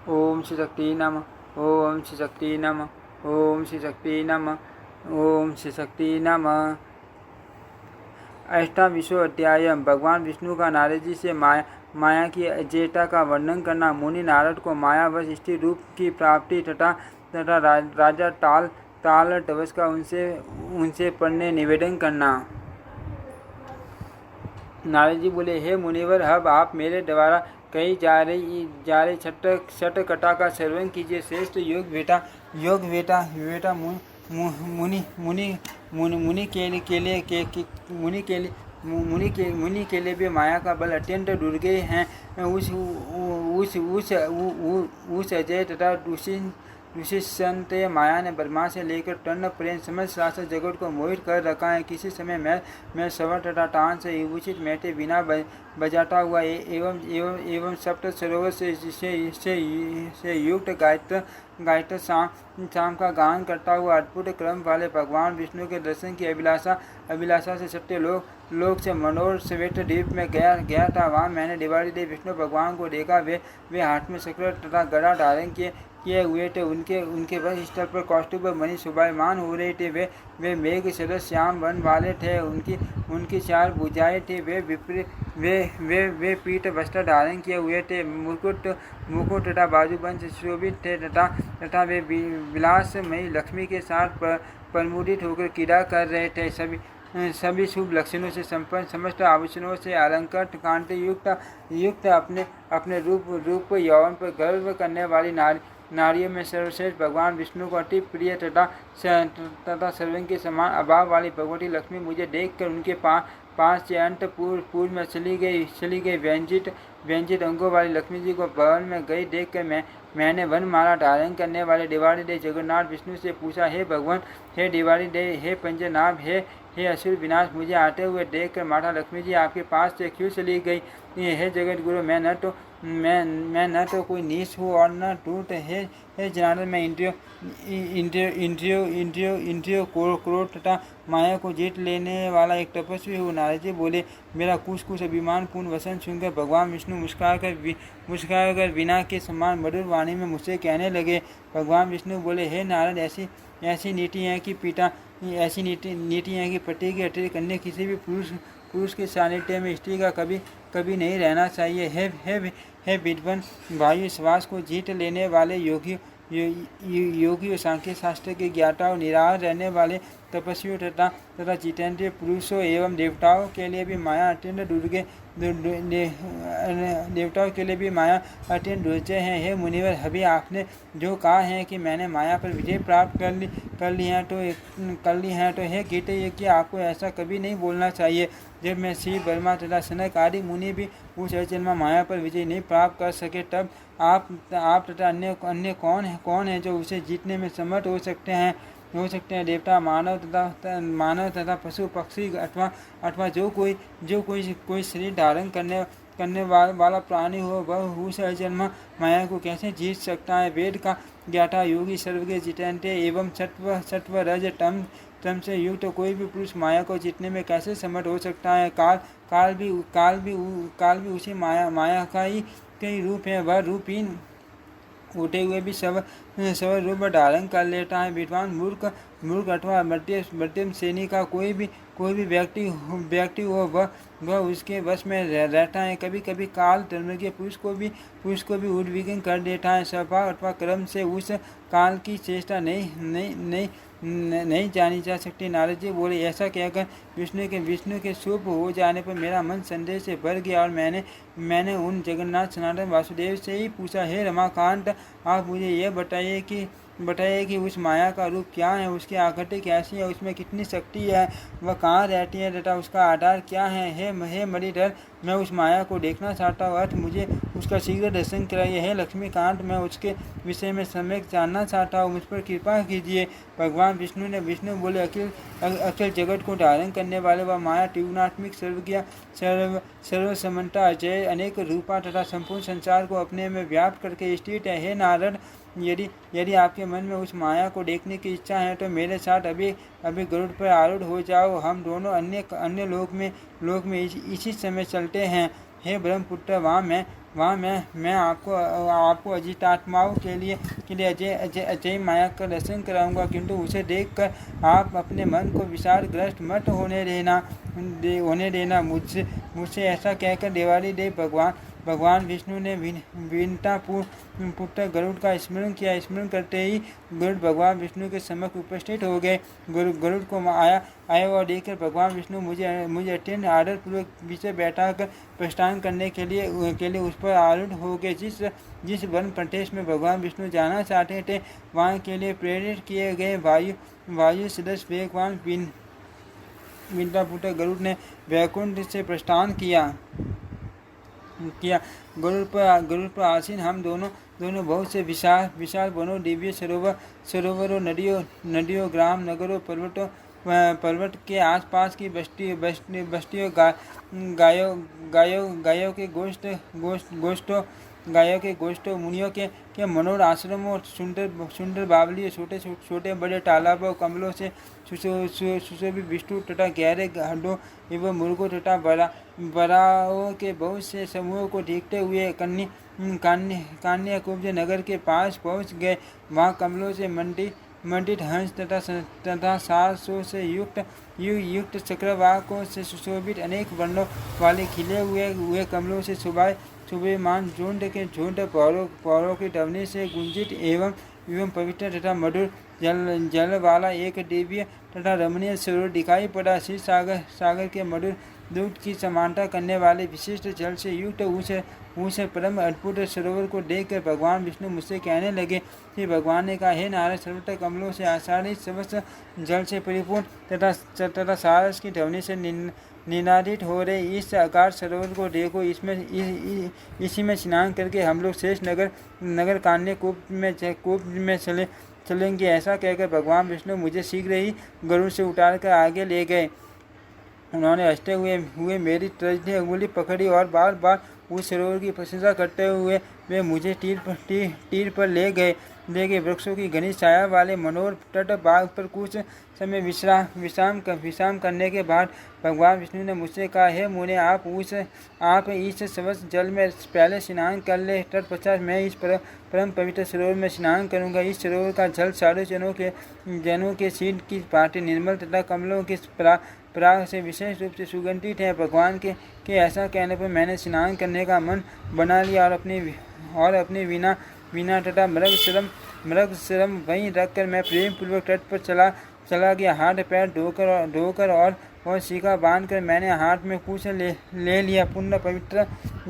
ओम श्री शक्ति नमः। ओम श्री शक्ति नमः। ओम श्री शक्ति नमः। ओम श्री शक्ति नमः। अष्टाविंशो अध्याय। भगवान विष्णु का नारद जी से माया की अजेयता का वर्णन करना। मुनि नारद को मायावश स्त्री रूप की प्राप्ति तथा राजा तालटवस का उनसे पढ़ने निवेदन करना। नारद जी बोले, हे मुनिवर, अब आप मेरे द्वारा कही जा रही छठ कथा का श्रवण कीजिए। श्रेष्ठ योग बेटा मुनि के लिए भी माया का बल अत्यंत दुर्गे हैं। उस अजय तथा विशिष्ट माया ने ब्रह्मा से लेकर टन पर्यंत समस्त शास्त्र जगत को मोहित कर रखा है। किसी समय मैं सवर तथा तान से विभूषित मैटे बिना बजाता हुआ एवं सप्त सरोवर से युक्त गायत्र शाम का गान करता हुआ अद्भुत क्रम वाले भगवान विष्णु के दर्शन की अभिलाषा से सत्य लोक से मनोर श्वेत द्वीप में गया था। वहाँ मैंने दिवाली देव विष्णु भगवान को देखा। वे हाथ में चक्र तथा गदा धारण किए हुए थे। उनके वक्ष स्थल पर कौस्तुभ मणि शोभायमान हो रहे थे। वे मेघ सदृश श्याम वन वाले थे। उनकी चार भुजाएं थी। वे पीठ वस्त्र धारण किए हुए थे। मुकुट तथा बाजूबंद से शोभित थे तथा वे विलासमयी लक्ष्मी के साथ प्रमुदित होकर क्रीड़ा कर रहे थे। सभी शुभ लक्षणों से संपन्न, समस्त आभूषणों से अलंकृत, कांति युक्त अपने रूप यौवन पर गर्व करने वाली नारियों में सर्वश्रेष्ठ भगवान विष्णु को अति प्रिय तथा सर्वज्ञ के समान अभाव वाली भगवती लक्ष्मी मुझे देखकर उनके पास से अंत पूर्व में चली गई। व्यंजित अंगों वाली लक्ष्मी जी को भवन में गई देखकर मैंने वनमाला धारण करने वाले दिवाली दे जगन्नाथ विष्णु से पूछा, हे भगवान, हे दिवाली दे, हे पंचनाभ, हे असुर विनाश, मुझे आते हुए देखकर माता लक्ष्मी जी आपके पास से क्यों चली गई? हे जगत गुरु, मैं न तो कोई नीच हूँ और न टूट। हे जनार्दन, मैं इंद्रियों क्रोध तथा माया को जीत लेने वाला एक तपस्वी हूँ। नारद जी बोले, मेरा कुछ अभिमान पूर्ण वचन सुनकर भगवान विष्णु मुस्कुराकर वीणा के समान मधुर वाणी में मुझसे कहने लगे। भगवान विष्णु बोले, हे नारद, ऐसी नीति है कि पति के अतिरिक्त अन्य किसी भी पुरुष के सानिध्य में स्त्री का कभी नहीं रहना चाहिए। हे विद्वान वायु श्वास को जीत लेने वाले योगी सांख्य शास्त्र के ज्ञाता और निराहार रहने वाले तपस्वियों तथा जितेंद्रिय पुरुषों एवं देवताओं के लिए भी माया अत्यंत दुर्जय है। हे मुनिवर, अभी आपने जो कहा है कि मैंने माया पर विजय प्राप्त कर ली है तो हे गीत, ये कि आपको ऐसा कभी नहीं बोलना चाहिए। जब मैं शिव, ब्रह्मा तथा सनक आदि मुनि भी उस अजन्मा माया पर विजय नहीं प्राप्त कर सके, तब आप तथा अन्य कौन है जो उसे जीतने में समर्थ हो सकते हैं। देवता, मानव तथा पशु पक्षी अथवा जो कोई शरीर धारण करने वाला प्राणी हो, वह उस अजन्मा माया को कैसे जीत सकता है? वेद का ज्ञाता, योगी, सर्वज्ञ, जितेंद्रिय एवं सत्व रज तम से युक्त कोई भी पुरुष माया को जीतने में कैसे समर्थ हो सकता है? काल भी उसी माया का ही रूप है। वह रूपहीन उठे हुए भी सब रूप धारण कर लेता है। विद्वान, मूर्ख अथवा मध्यम श्रेणी का कोई भी व्यक्ति हो, वह उसके वश में रहता है। कभी कभी काल धर्मज्ञ पुरुष को भी उद्विग्न कर देता है। स्वभाव अथवा कर्म से उस काल की चेष्टा नहीं जानी जा सकती। नारद जी बोले, ऐसा कहकर विष्णु के शुभ हो जाने पर मेरा मन संदेह से भर गया और मैंने उन जगन्नाथ सनातन वासुदेव से ही पूछा, हे रमाकांत, आप मुझे यह बताइए कि उस माया का रूप क्या है, उसकी आकृति कैसी है, उसमें कितनी शक्ति है, वह कहाँ रहती है तथा उसका आधार क्या है। हे मणिधर, मैं उस माया को देखना चाहता हूँ, अतः मुझे उसका शीघ्र दर्शन कराइए। हे लक्ष्मीकांत, मैं उसके विषय में सम्यक जानना चाहता हूँ, मुझ पर कृपा कीजिए। भगवान विष्णु बोले, अखिल जगत को धारण करने वाले वह माया त्रिगुणात्मिक, सर्वज्ञ, सर्वसमन्ता, अजय, अनेक रूपा तथा संपूर्ण संसार को अपने में व्याप्त करके स्थित है। हे नारद, यदि आपके मन में उस माया को देखने की इच्छा है तो मेरे साथ अभी गरुड़ पर आरूढ़ हो जाओ। हम दोनों अन्य लोक में इसी समय चलते हैं। हे ब्रह्मपुत्र, वहाँ वहाँ मैं आपको अजितात्माओं के लिए अजय माया का दर्शन कराऊंगा, किंतु उसे देखकर आप अपने मन को विचारग्रस्त मत होने देना। मुझसे ऐसा कहकर देवाली देव भगवान विष्णु ने विनता पुत्र गरुड़ का स्मरण किया। स्मरण करते ही गरुड़ भगवान विष्णु के समक्ष उपस्थित हो गए। गरुड़ को आया हुआ देखकर भगवान विष्णु मुझे अत्यंत आदरपूर्वक पीछे बैठा कर प्रस्थान करने के लिए उस पर आरूढ़ हो गए। जिस वन प्रदेश में भगवान विष्णु जाना चाहते थे, वहाँ के लिए प्रेरित किए गए वायु सदस्य वेगवान विनता पुत्र गरुड़ ने वैकुंठ से प्रस्थान किया। गरुड़ पर आसीन हम दोनों बहुत से विशाल वनों, दिव्य सरोवरों, नदियों, ग्राम, नगरों, पर्वत के आसपास की बस्तियों, गायों के गोष्ठों, मुनियों के मनोहर आश्रमों, सुंदर बावलियों, छोटे बड़े तालाबों, कमलों से सुशोभित विष्णु तथा गहरे गड्ढों एवं मुर्गों तथा बराओं के बहुत से समूहों को देखते हुए कान्याकुब्ज नगर के पास पहुंच गए। वहाँ कमलों से मंडित हंस तथा सासों से युक्त चक्रवाकों से सुशोभित अनेक वर्णों वाले खिले हुए कमलों से सुबहमान झुंड पौरों की ध्वनि से गुंजित एवं पवित्र तथा मधुर जल वाला एक दिव्य तथा रमणीय सरोवर दिखाई पड़ा। क्षीर सागर के मधुर दूध की समानता करने वाले विशिष्ट जल से युक्त उस परम अद्भुत सरोवर को देखकर भगवान विष्णु मुझसे कहने लगे। फिर भगवान ने कहा, हे नारद, सर्वत्र कमलों से आसादित समस्त जल से परिपूर्ण तथा सारस की ध्वनि से निनादित हो रहे इस आकार सरोवर को देखो। इसी में स्नान करके हम लोग शेष नगर कान्याकुब्ज में चलेंगे। ऐसा कहकर भगवान विष्णु मुझे शीघ्र ही गरुड़ से उतारकर आगे ले गए। उन्होंने हंसते हुए मेरी तर्जनी अंगुली पकड़ी और बार बार उस सरोवर की प्रशंसा करते हुए वे मुझे तीर पर ले गए। वृक्षों की घनी छाया वाले मनोहर तट बाग पर कुछ समय विश्राम करने के बाद भगवान विष्णु ने मुझसे कहा, हे मुने, आप इस समस्त जल में पहले स्नान कर ले। तत्पश्चात मैं इस परम पवित्र सरोवर में स्नान करूंगा। इस सरोवर का जल सारे जनों के शीत की भांति निर्मल तथा कमलों के पराग से विशेष रूप से सुगंधित है। भगवान के ऐसा कहने पर मैंने स्नान करने का मन बना लिया और अपनी वीणा तथा मृग शरम वहीं रखकर मैं प्रेम पूर्वक तट पर चला गया। हाथ पैर धोकर और सीखा बांधकर मैंने हाथ में कुछ ले लिया। पुण्य पवित्र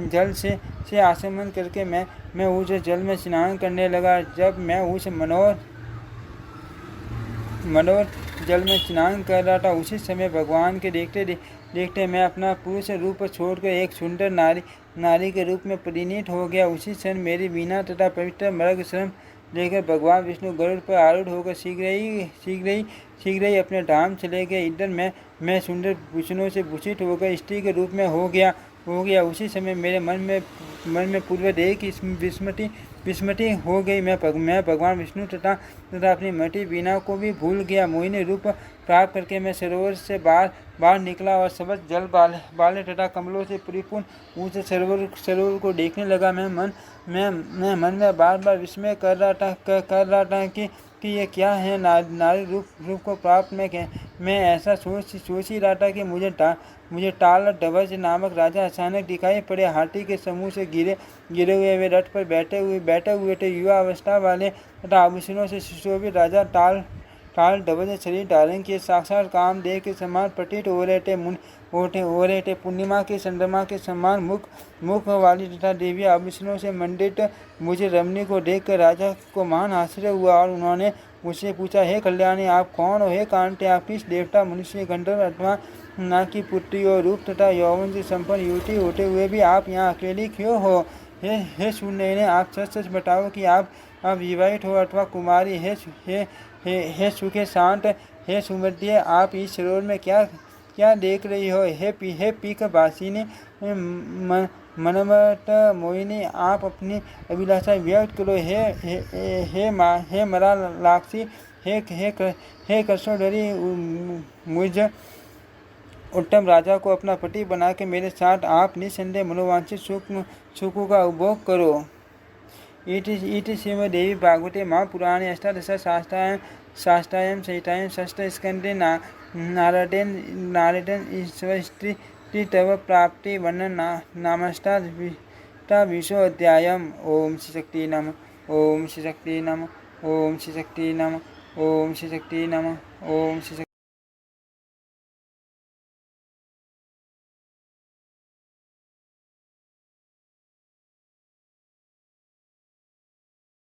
जल से आचमन करके मैं उस जल में स्नान करने लगा। जब मैं उस मनोहर जल में स्नान कर रहा था, उसी समय भगवान के देखते मैं अपना पुरुष रूप छोड़कर एक सुंदर नारी के रूप में परिणित हो गया। उसी क्षण मेरी वीणा तथा पवित्र मृग शरम लेकर भगवान विष्णु गरुड़ पर आरूढ़ होकर शीघ्र ही अपने धाम चले गए। इधर मैं सुंदर भूषणों से भूषित होकर स्त्री के रूप में हो गया। उसी समय मेरे मन में पूर्व देह की विस्मृति हो गई। मैं भगवान विष्णु तथा अपनी मटी वीणा को भी भूल गया। मोहिनी रूप प्राप्त करके मैं सरोवर से बाहर निकला और समस्त जल बाले तथा कमलों से परिपूर्ण उस सरोवर को देखने लगा। मैं मन में बार विस्मय कर रहा था कि ये क्या है। नारी रूप को प्राप्त मैं ऐसा सोच ही रहा था कि मुझे टाल ध्वज नामक राजा अचानक दिखाई पड़े। हाथी के समूह से गिरे हुए वे रथ पर बैठे हुए थे। युवा अवस्था वाले तथा आभूषणों से सुशोभित राजा टाल ध्वज शरीर धारण किए साक्षात कामदेव के समान प्रतीत हो रहे थे। पूर्णिमा के चंद्रमा के समान मुख वाली तथा दिव्य आभूषणों से मंडित मुझे रमणी को देखकर राजा को महान आश्चर्य हुआ और उन्होंने मुझसे पूछा, हे कल्याणी, आप कौन हो? हे कांटे, आप किस देवता, मनुष्य, गंधर्व अथवा नाग की पुत्री हो? रूप तथा यौवन से संपन्न युवती होते हुए भी आप यहाँ अकेली क्यों हो? हे सुनैने, आप सच बताओ कि आप विवाहित हो अथवा कुमारी? हे सुखे शांत, हे सुमध्य, आप इस सरोवर में क्या देख रही हो? हे पीक वासिनी, मनमत मोहिनी, आप अपनी अभिलाषा व्यक्त करो। हे मरा लाक्षी, हे कृष्णधरी उत्तम राजा को अपना पति बना के मेरे साथ आप निसंदेह मनोवांछित सुखों का उपभोग करो। इति श्रीमद्देवी भागवते महापुराणे अष्टादशशास्त्रायां संहितायां षष्ठस्कन्धे नारदेन ईश्वरस्त्री तव प्राप्ति वर्णनामष्टादशाविंशोऽध्यायः। ओम श्री शक्ति नमः। ओम श्री शक्ति नमः। ओम श्री शक्ति नमः। ओम श्री शक्ति नमः। ओम श्री